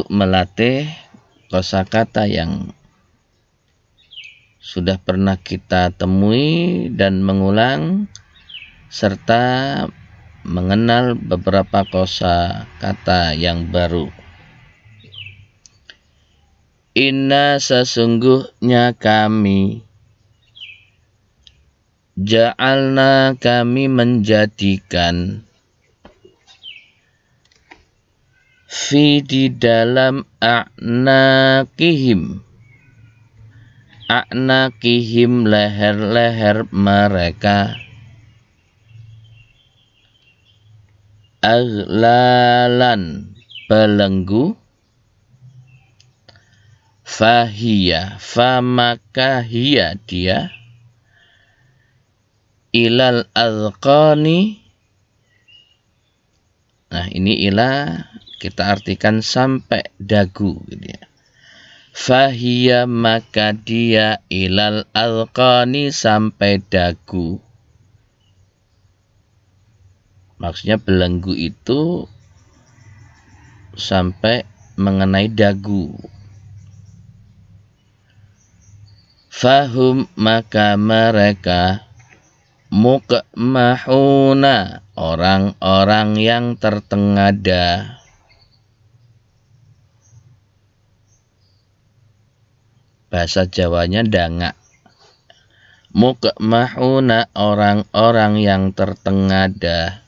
untuk melatih kosakata yang sudah pernah kita temui dan mengulang, serta mengenal beberapa kosakata yang baru. Inna sesungguhnya kami, ja'alna kami menjadikan, fi di dalam a'naqihim leher-leher mereka, aghlalan belenggu, maka dia, ilal azqani. Nah, ini ila kita artikan sampai dagu gitu ya. Fahiya maka dia, ilal alqani sampai dagu. Maksudnya belenggu itu sampai mengenai dagu. Fahum maka mereka, muqmahuna orang-orang yang tertengada. Bahasa Jawanya dangak. Muqmahuna orang-orang yang tertengada.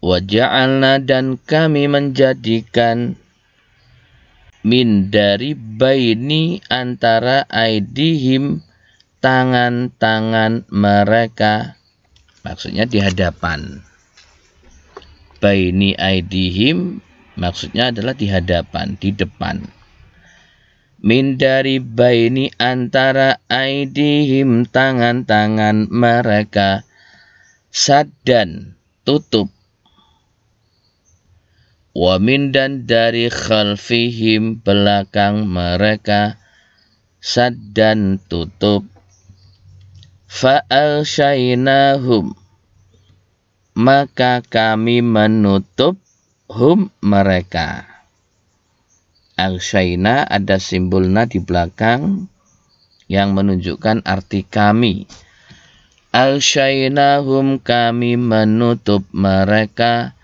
Waja'alna dan kami menjadikan, min dari baini antara aidihim tangan-tangan mereka. Maksudnya di hadapan. Baini aidihim maksudnya adalah di hadapan, di depan. Min dari baini antara aidihim tangan-tangan mereka, saddan tutup. Wa min dan dari khalfihim belakang mereka, saddan tutup. Fa'alsyainahum maka kami menutup hum mereka. Al-syaina ada simbolna di belakang yang menunjukkan arti kami. Al-syainahum kami menutup mereka.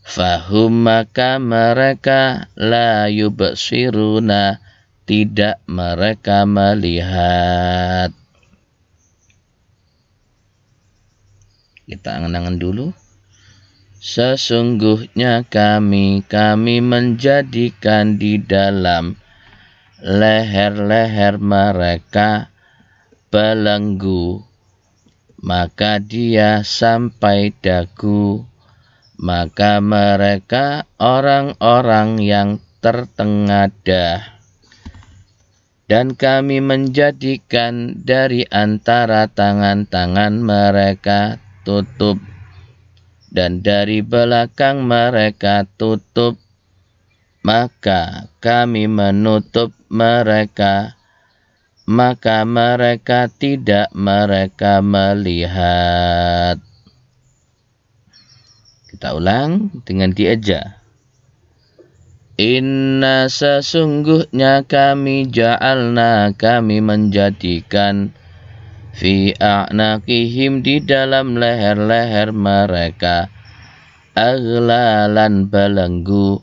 Fahum maka mereka, la yubsiruna tidak mereka melihat. Kita angan-angan dulu. Sesungguhnya kami menjadikan di dalam leher-leher mereka belenggu, maka dia sampai dagu, maka mereka orang-orang yang tertengada. Dan kami menjadikan dari antara tangan-tangan mereka tutup, dan dari belakang mereka tutup, maka kami menutup mereka, maka mereka tidak mereka melihat. Kita ulang dengan dieja. Inna sesungguhnya kami, ja'alna kami menjadikan, fi a'naqihim di dalam leher-leher mereka, aghlalan belenggu,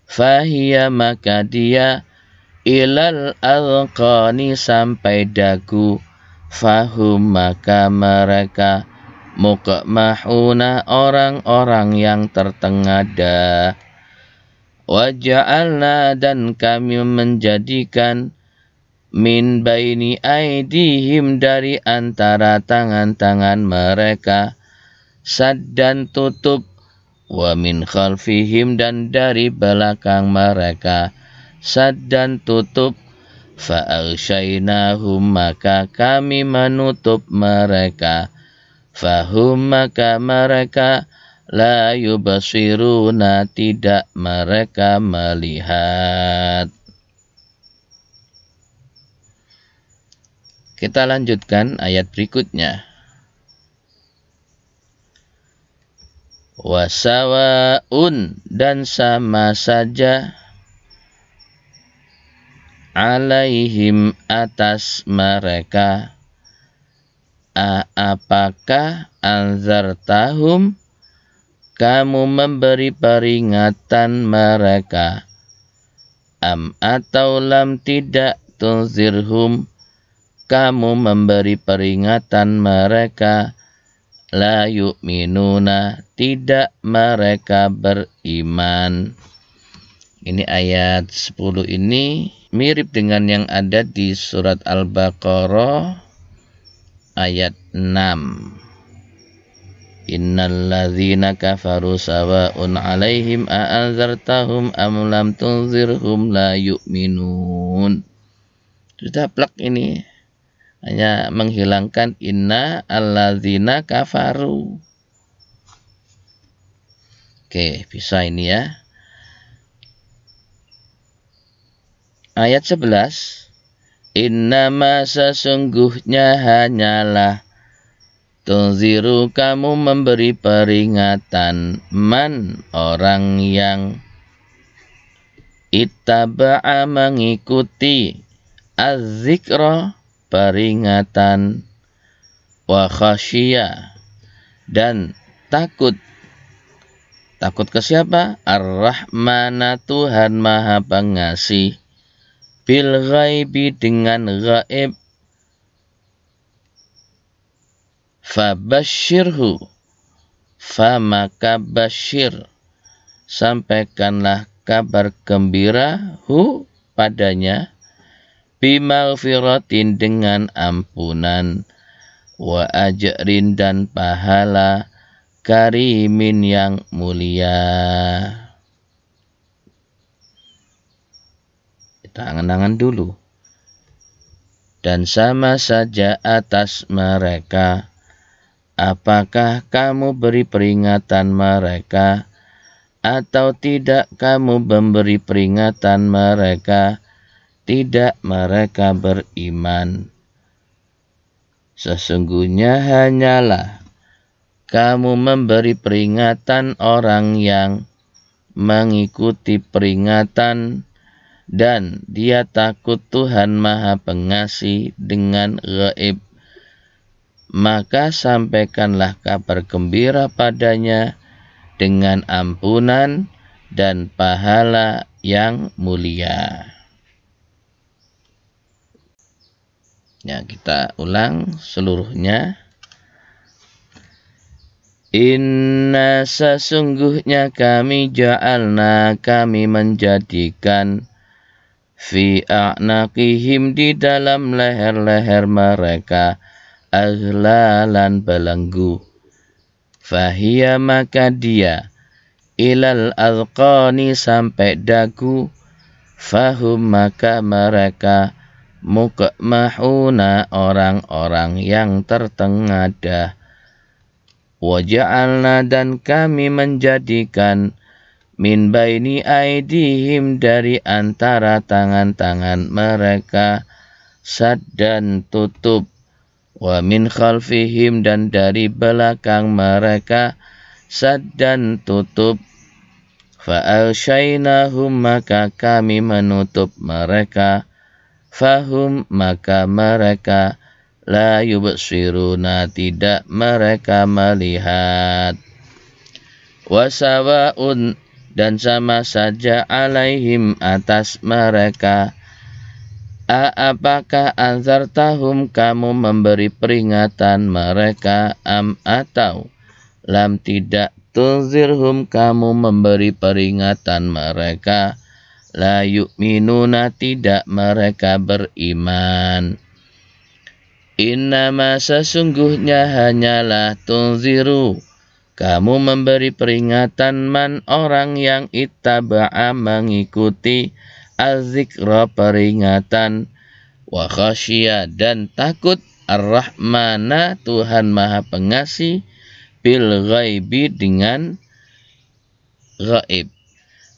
fahiya maka dia, ilal alqani sampai dagu, fahum maka mereka, muqmahuna orang-orang yang tertengada. Waja'alna dan kami menjadikan, min baini aidihim dari antara tangan-tangan mereka, saddan tutup, wa min khalfihim dan dari belakang mereka, saddan tutup, fa'alsyainahum maka kami menutup mereka, fahum maka mereka, la yubsiruna tidak mereka melihat. Kita lanjutkan ayat berikutnya. Wasawaun, dan sama saja, alaihim, atas mereka, apakah anzartahum, kamu memberi peringatan mereka, am atau lam tidak, tunzirhum, kamu memberi peringatan mereka, la yu'minuna, tidak mereka beriman. Ini ayat 10 ini mirip dengan yang ada di surat Al-Baqarah ayat 6. Innal ladzina kafaru sawa'un 'alaihim a'anzartahum am lam tunzirhum la yu'minun. Sudah plak ini. Hanya menghilangkan inna alladzina kafaru. Oke, bisa ini ya. Ayat 11. Innama, sesungguhnya hanyalah, tunziru, kamu memberi peringatan, man, orang yang ittaba'a, mengikuti, az-zikra, peringatan, wa khasyiya, dan takut. Takut ke siapa? Ar-Rahmana, Tuhan Maha Pengasih, bil ghaibi, dengan gaib, fabasyirhu, maka basyir, sampaikanlah kabar gembira, padanya, bimaghfiratin, dengan ampunan, wa ajrin, dan pahala, karimin, yang mulia. Kita angan-angan dulu. Dan sama saja atas mereka, apakah kamu beri peringatan mereka, atau tidak kamu memberi peringatan mereka, tidak mereka beriman. Sesungguhnya hanyalah kamu memberi peringatan orang yang mengikuti peringatan, dan dia takut Tuhan Maha Pengasih dengan gaib, maka sampaikanlah kabar gembira padanya dengan ampunan dan pahala yang mulia. Ya, kita ulang seluruhnya. Inna, sesungguhnya kami ja'alna, kami menjadikan, fi a'naqihim, di dalam leher-leher mereka, aghlalan, belenggu, fahiya, maka dia, ilal azqani, sampai dagu, fahum, maka mereka, muqmahuna, orang-orang yang tertengadah, waja'alna, dan kami menjadikan, min baini aidihim, dari antara tangan-tangan mereka, saddan, tutup, wa min khalfihim, dan dari belakang mereka, saddan, tutup, fa'alsyainahum, maka kami menutup mereka, fahum, maka mereka, la yubsiruna, tidak mereka melihat, wasawaun, dan sama saja, alaihim, atas mereka, apakah anzartahum, kamu memberi peringatan mereka, am atau lam tidak, tunzirhum, kamu memberi peringatan mereka, la yu'minuna, tidak mereka beriman. Innama, sesungguhnya hanyalah, tunziru, kamu memberi peringatan, man, orang yang ittaba'a, mengikuti, az-zikra, peringatan, wa khasyiya, dan takut, ar-Rahmana, Tuhan Maha Pengasih, bil ghaibi, dengan gaib,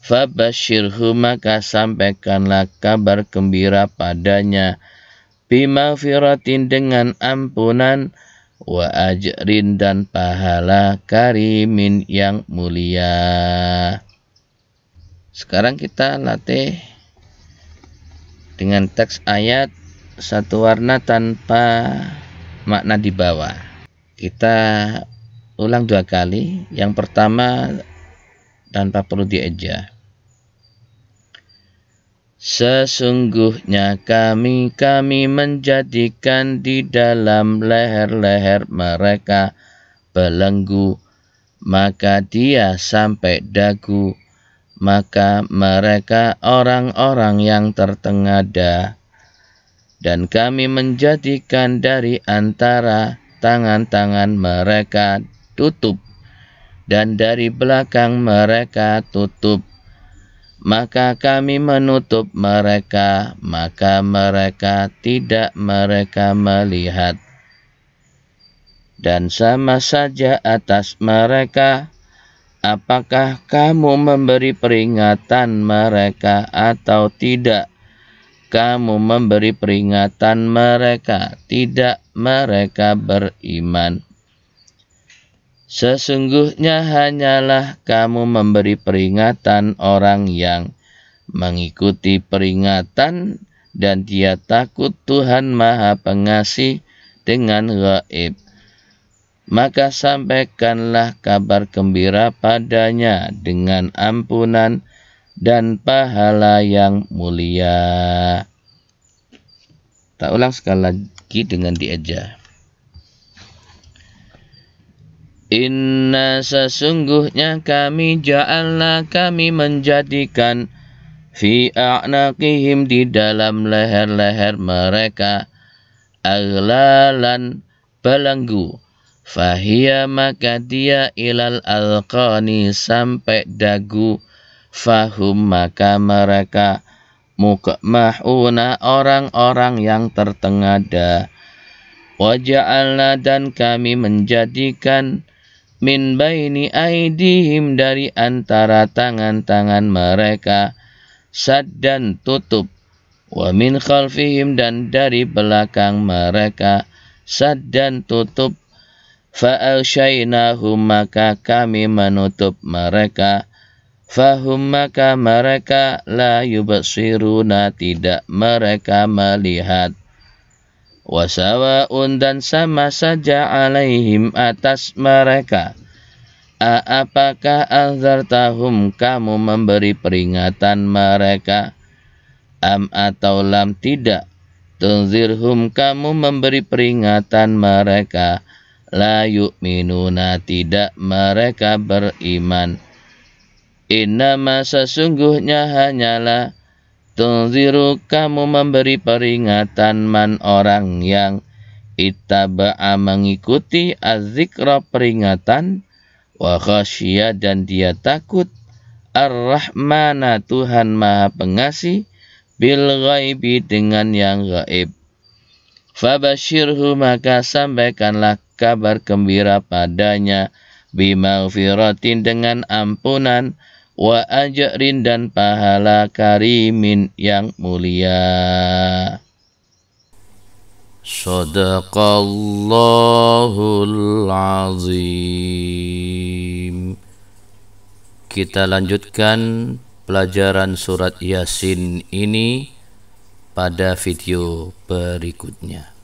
fabasyirhu, maka sampaikanlah kabar gembira padanya, bimaghfiratin, dengan ampunan, wa ajrin dan pahala karimin yang mulia. Sekarang kita latih dengan teks ayat satu warna tanpa makna di bawah. Kita ulang 2 kali. Yang pertama tanpa perlu dieja. Sesungguhnya kami menjadikan di dalam leher-leher mereka belenggu, maka dia sampai dagu, maka mereka orang-orang yang tertengada. Dan kami menjadikan dari antara tangan-tangan mereka tutup, dan dari belakang mereka tutup. Maka kami menutup mereka, maka mereka tidak mereka melihat. Dan sama saja atas mereka, apakah kamu memberi peringatan mereka atau tidak? Kamu memberi peringatan mereka, tidak mereka beriman. Sesungguhnya hanyalah kamu memberi peringatan orang yang mengikuti peringatan dan dia takut Tuhan Maha Pengasih dengan gaib. Maka sampaikanlah kabar gembira padanya dengan ampunan dan pahala yang mulia. Tak ulang sekali lagi dengan dieja. Inna sesungguhnya kami menjadikan fi a'naqihim di dalam leher-leher mereka aghlalan belenggu, fahia maka dia ilal alqani sampai dagu, fahum maka mereka mukmahuna orang-orang yang tertengada. Waja'alna dan kami menjadikan min baini aidihim dari antara tangan-tangan mereka saddan tutup, wa min khalfihim dan dari belakang mereka saddan tutup, fa'agsyainahum maka kami menutup mereka, fahum maka mereka la yubsiruna tidak mereka melihat. Wasawa'un dan sama saja alaihim atas mereka, apakah anzartahum kamu memberi peringatan mereka, am atau lam tidak, tunzirhum kamu memberi peringatan mereka, la yu'minuna tidak mereka beriman. Innama sesungguhnya hanyalah tunziru kamu memberi peringatan man orang yang ittaba'a mengikuti az-zikra peringatan, wa khasyiya dan dia takut ar-rahmana Tuhan Maha Pengasih bil ghaibi dengan yang gaib. Fabashirhu maka sampaikanlah kabar gembira padanya bimaghfiratin dengan ampunan, wa ajrin dan pahala karimin yang mulia. Shadaqallahul azim. Kita lanjutkan pelajaran surat Yasin ini pada video berikutnya.